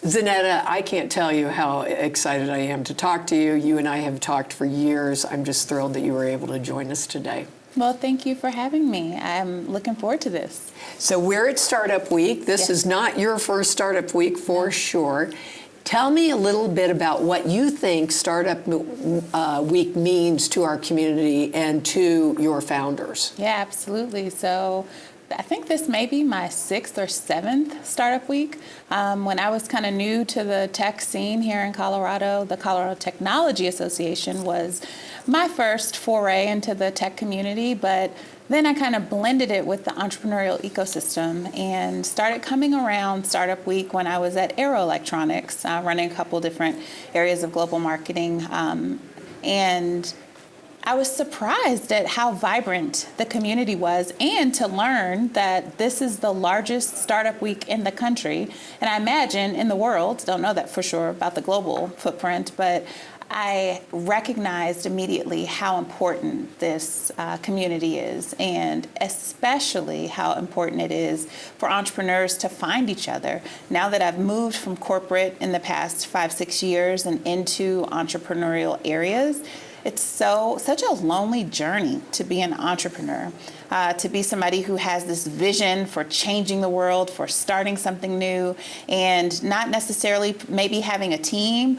Zaneta, I can't tell you how excited I am to talk to you. You and I have talked for years. I'm just thrilled that you were able to join us today. Well, thank you for having me. I'm looking forward to this. So we're at Startup Week. This is not your first Startup Week for sure. Tell me a little bit about what you think Startup Week means to our community and to your founders. Yeah, absolutely. So I think this may be my 6th or 7th Startup Week. When I was kind of new to the tech scene here in Colorado, the Colorado Technology Association was my first foray into the tech community, but then I kind of blended it with the entrepreneurial ecosystem and started coming around Startup Week when I was at Aero Electronics, running a couple different areas of global marketing. And I was surprised at how vibrant the community was, and to learn that this is the largest startup week in the country, and I imagine in the world. Don't know that for sure about the global footprint, but I recognized immediately how important this community is, and especially how important it is for entrepreneurs to find each other. Now that I've moved from corporate in the past 5-6 years and into entrepreneurial areas, it's such a lonely journey to be an entrepreneur, to be somebody who has this vision for changing the world, for starting something new, and not necessarily maybe having a team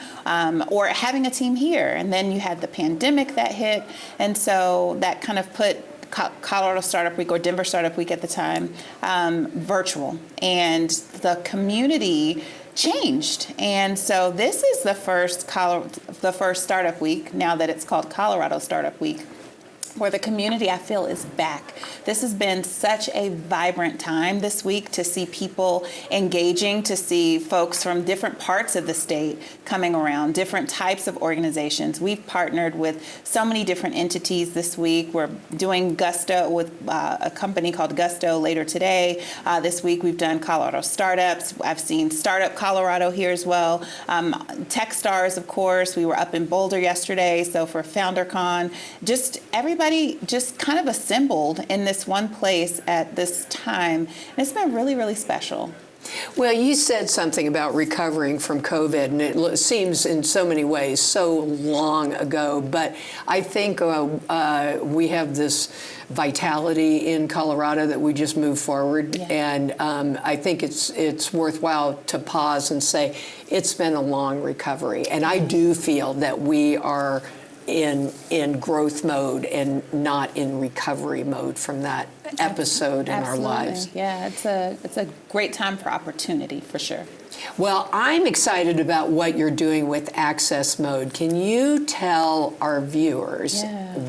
or having a team here. And then you had the pandemic that hit, and so that kind of put Colorado Startup Week, or Denver Startup Week at the time, virtual. And the community changed. And so this is the first Startup Week, now that it's called Colorado Startup Week, where the community, I feel, is back. This has been such a vibrant time this week to see people engaging, to see folks from different parts of the state coming around, different types of organizations. We've partnered with so many different entities this week. We're doing Gusto with a company called Gusto later today. This week we've done Colorado Startups. I've seen Startup Colorado here as well. Techstars, of course. We were up in Boulder yesterday, so for FounderCon. Just everybody just kind of assembled in this one place at this time. And it's been really, really special. Well, you said something about recovering from COVID, and it seems in so many ways so long ago, but I think we have this vitality in Colorado that we just move forward. Yeah. And I think it's worthwhile to pause and say it's been a long recovery. And I do feel that we are in growth mode and not in recovery mode from that episode in our lives. Yeah, it's a great time for opportunity, for sure. Well, I'm excited about what you're doing with Access Mode. Can you tell our viewers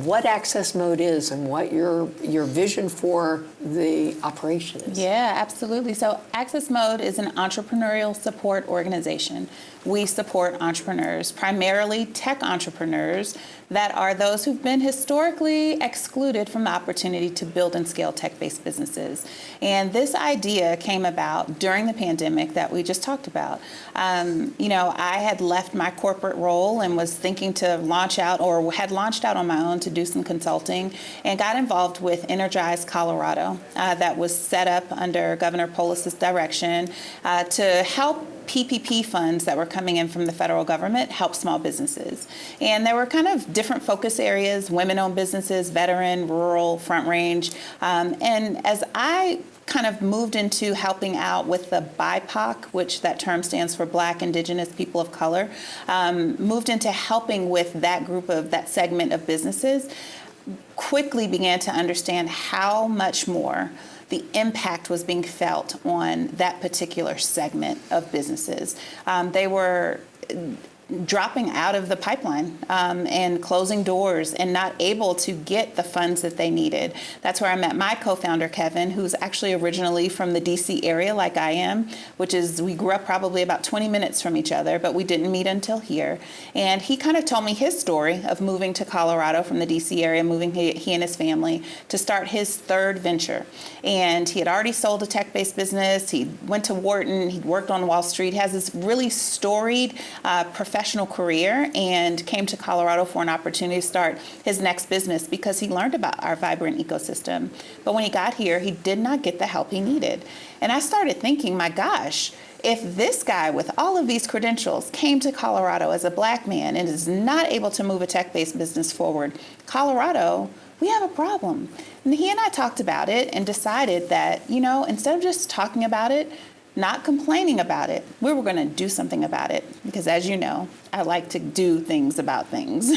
what Access Mode is and what your vision for the operation is? Yeah, absolutely. So Access Mode is an entrepreneurial support organization. We support entrepreneurs, primarily tech entrepreneurs, that are those who've been historically excluded from the opportunity to build and scale tech-based businesses. And this idea came about during the pandemic that we just talked about. I had left my corporate role and was thinking to launch out, or had launched out on my own to do some consulting, and got involved with Energize Colorado, that was set up under Governor Polis's direction to help PPP funds that were coming in from the federal government help small businesses. And there were kind of different focus areas: women-owned businesses, veteran, rural, front range. And as I kind of moved into helping out with the BIPOC, which that term stands for Black, Indigenous, People of Color, moved into helping with that segment of businesses, quickly began to understand how much more the impact was being felt on that particular segment of businesses. They were dropping out of the pipeline and closing doors and not able to get the funds that they needed. That's where I met my co-founder, Kevin, who's actually originally from the DC area like I am, which is, we grew up probably about 20 minutes from each other, but we didn't meet until here. And he kind of told me his story of moving to Colorado from the DC area, moving he and his family to start his third venture. And he had already sold a tech-based business. He went to Wharton. He'd worked on Wall Street. He has this really storied professional professional career and came to Colorado for an opportunity to start his next business because he learned about our vibrant ecosystem. But when he got here, he did not get the help he needed. And I started thinking, my gosh, if this guy with all of these credentials came to Colorado as a black man and is not able to move a tech-based business forward, Colorado, we have a problem. And he and I talked about it and decided that, instead of just talking about it, not complaining about it, we were going to do something about it. Because as you know, I like to do things about things.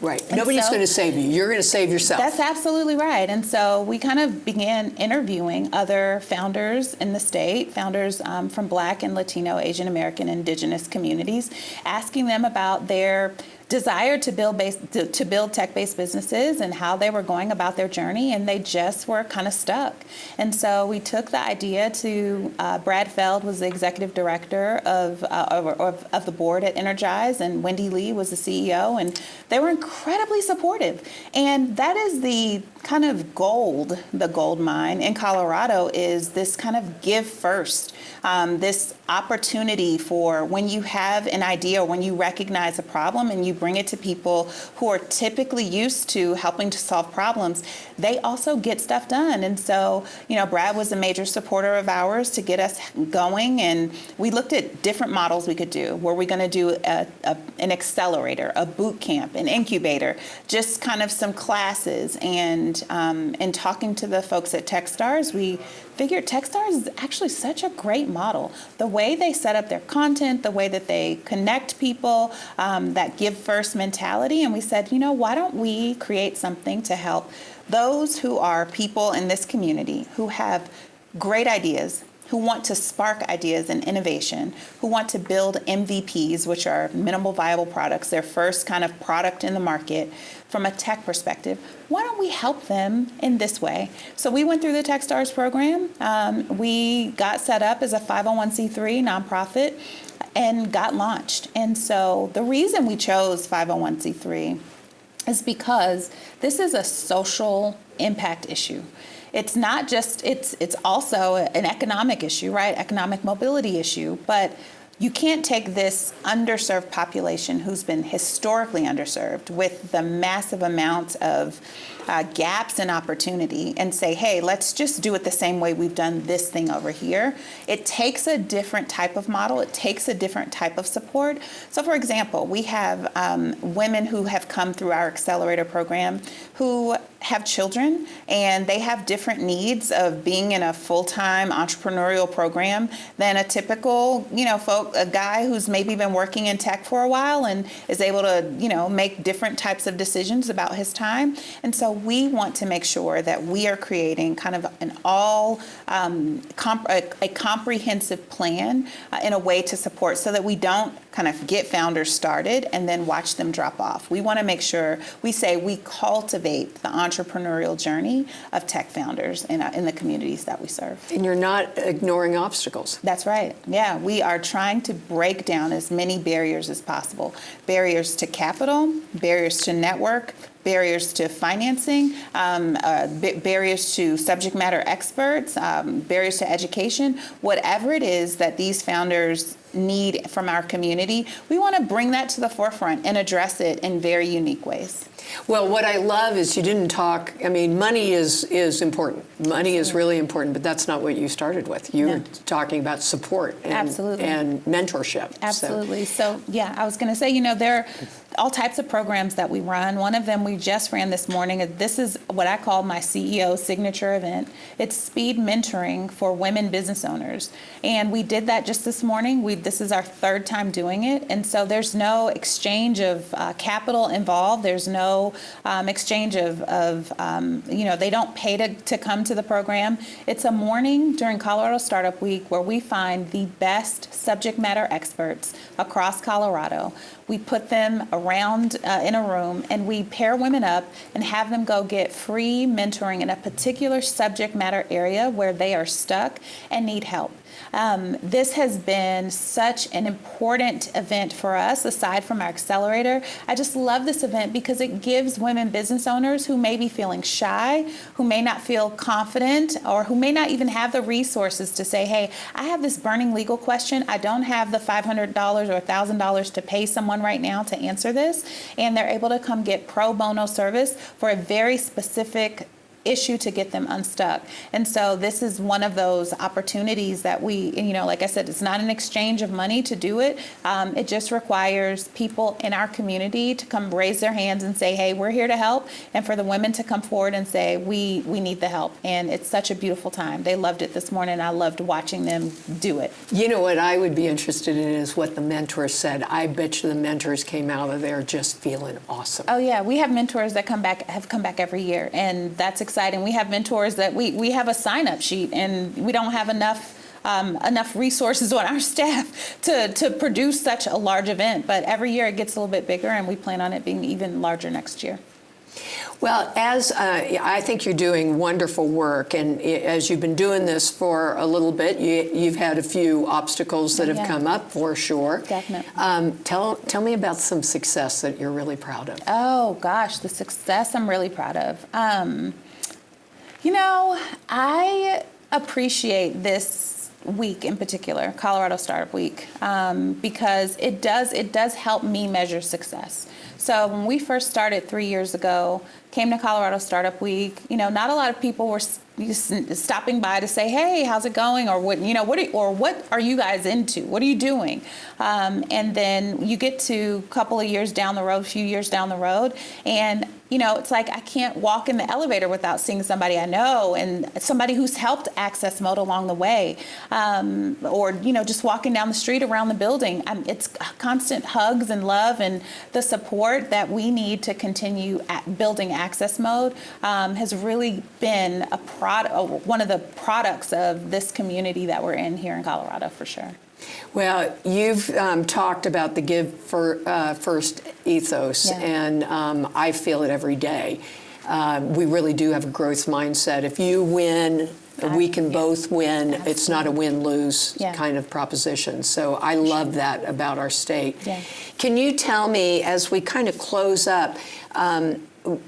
Right. Nobody's going to save you. You're going to save yourself. That's absolutely right. And so we kind of began interviewing other founders in the state, founders from Black and Latino, Asian American, Indigenous communities, asking them about their desire to build tech-based businesses and how they were going about their journey, and they just were kind of stuck. And so we took the idea to Brad Feld was the executive director of the board at Energize, and Wendy Lee was the CEO, and they were incredibly supportive. And that is the kind of the gold mine in Colorado is this kind of give first, this opportunity for when you have an idea or when you recognize a problem and you bring it to people who are typically used to helping to solve problems, they also get stuff done. And so, Brad was a major supporter of ours to get us going, and we looked at different models we could do. Were we going to do an accelerator, a boot camp, an incubator, just kind of some classes, and talking to the folks at Techstars, we figured Techstars is actually such a great model. The way they set up their content, the way that they connect people, that give first mentality. And we said, why don't we create something to help those who are people in this community who have great ideas, who want to spark ideas and innovation, who want to build MVPs, which are minimal viable products, their first kind of product in the market from a tech perspective. Why don't we help them in this way? So we went through the Techstars program. We got set up as a 501c3 nonprofit and got launched. And so the reason we chose 501c3 is because this is a social impact issue. It's not just, it's also an economic issue, right? Economic mobility issue. But you can't take this underserved population who's been historically underserved with the massive amount of gaps in opportunity and say, hey, let's just do it the same way we've done this thing over here. It takes a different type of model. It takes a different type of support. So for example, we have women who have come through our accelerator program who have children, and they have different needs of being in a full-time entrepreneurial program than a typical, a guy who's maybe been working in tech for a while and is able to, make different types of decisions about his time. And so we want to make sure that we are creating kind of an a comprehensive plan in a way to support so that we don't kind of get founders started and then watch them drop off. We want to make sure we cultivate the entrepreneurial journey of tech founders in the communities that we serve. And you're not ignoring obstacles. That's right. Yeah, we are trying to break down as many barriers as possible. Barriers to capital, barriers to network, barriers to financing, barriers to subject matter experts, barriers to education, whatever it is that these founders need from our community, we want to bring that to the forefront and address it in very unique ways. Well, what I love is you didn't talk, money is important. Money is really important, but that's not what you started with. You were talking about support and mentorship. Absolutely. So yeah, I was going to say, there are all types of programs that we run. One of them we just ran this morning. This is what I call my CEO signature event. It's speed mentoring for women business owners. And we did that just this morning. This is our third time doing it. And so there's no exchange of capital involved. There's no exchange of they don't pay to come to the program. It's a morning during Colorado Startup Week where we find the best subject matter experts across Colorado. We put them around around in a room, and we pair women up and have them go get free mentoring in a particular subject matter area where they are stuck and need help. This has been such an important event for us, aside from our accelerator. I just love this event because it gives women business owners who may be feeling shy, who may not feel confident, or who may not even have the resources to say, hey, I have this burning legal question. I don't have the $500 or $1,000 to pay someone right now to answer this. And they're able to come get pro bono service for a very specific issue to get them unstuck. And so this is one of those opportunities that we, like I said, it's not an exchange of money to do it. It just requires people in our community to come raise their hands and say, hey, we're here to help. And for the women to come forward and say, we need the help. And it's such a beautiful time. They loved it this morning. I loved watching them do it. You know what I would be interested in is what the mentors said. I bet you the mentors came out of there just feeling awesome. Oh yeah, we have mentors that have come back every year, and that's exciting. We have mentors that we have a sign-up sheet, and we don't have enough resources on our staff to produce such a large event. But every year it gets a little bit bigger, and we plan on it being even larger next year. Well, I think you're doing wonderful work, and as you've been doing this for a little bit, you've had a few obstacles that have come up for sure. Definitely. Tell me about some success that you're really proud of. Oh gosh, the success I'm really proud of. I appreciate this week in particular, Colorado Startup Week, because it does help me measure success. So when we first started 3 years ago, came to Colorado Startup Week, not a lot of people were stopping by to say, hey, how's it going? Or what are you guys into? What are you doing? And then you get to a couple of years down the road, a few years down the road, and it's like I can't walk in the elevator without seeing somebody I know and somebody who's helped Access Mode along the way, or just walking down the street around the building. It's constant hugs and love, and the support that we need to continue building Access Mode has really been one of the products of this community that we're in here in Colorado, for sure. Well, you've talked about the Give First ethos, and I feel it every day. We really do have a growth mindset. If you win, we can both win. Absolutely. It's not a win-lose kind of proposition. So I love that about our state. Yeah. Can you tell me, as we kind of close up,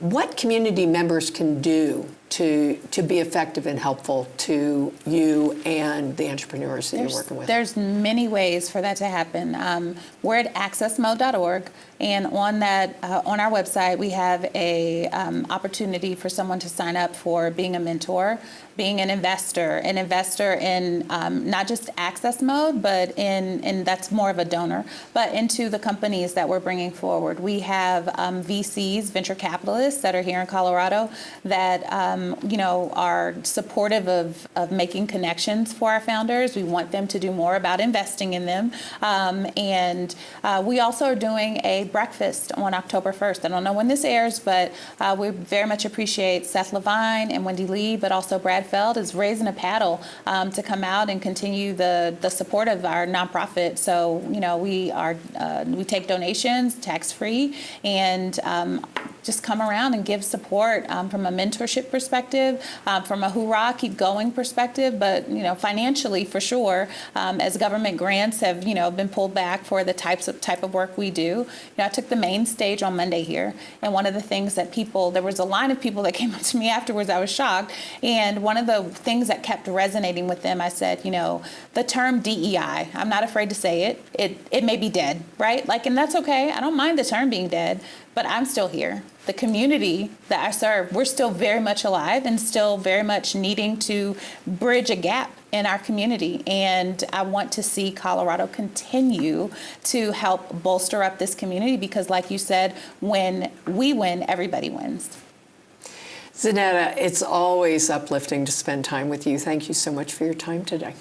what community members can do to be effective and helpful to you and the entrepreneurs that you're working with? There's many ways for that to happen. We're at accessmode.org, and on our website we have a opportunity for someone to sign up for being a mentor, being an investor in not just Access Mode, but in that's more of a donor, but into the companies that we're bringing forward. We have VCs, venture capitalists, that are here in Colorado that are supportive of making connections for our founders. We want them to do more about investing in them. And we also are doing a breakfast on October 1st. I don't know when this airs, but we very much appreciate Seth Levine and Wendy Lee, but also Brad Feld is raising a paddle to come out and continue the support of our nonprofit. So, we take donations tax-free, and just come around and give support from a mentorship perspective, from a hoorah, keep going perspective, but financially for sure, as government grants have been pulled back for the type of work we do. I took the main stage on Monday here, and one of the things that there was a line of people that came up to me afterwards. I was shocked, and one of the things that kept resonating with them, I said, the term DEI, I'm not afraid to say it. It may be dead, right? And that's okay. I don't mind the term being dead, but I'm still here. The community that I serve, we're still very much alive and still very much needing to bridge a gap in our community. And I want to see Colorado continue to help bolster up this community because, like you said, when we win, everybody wins. Zaneta, it's always uplifting to spend time with you. Thank you so much for your time today.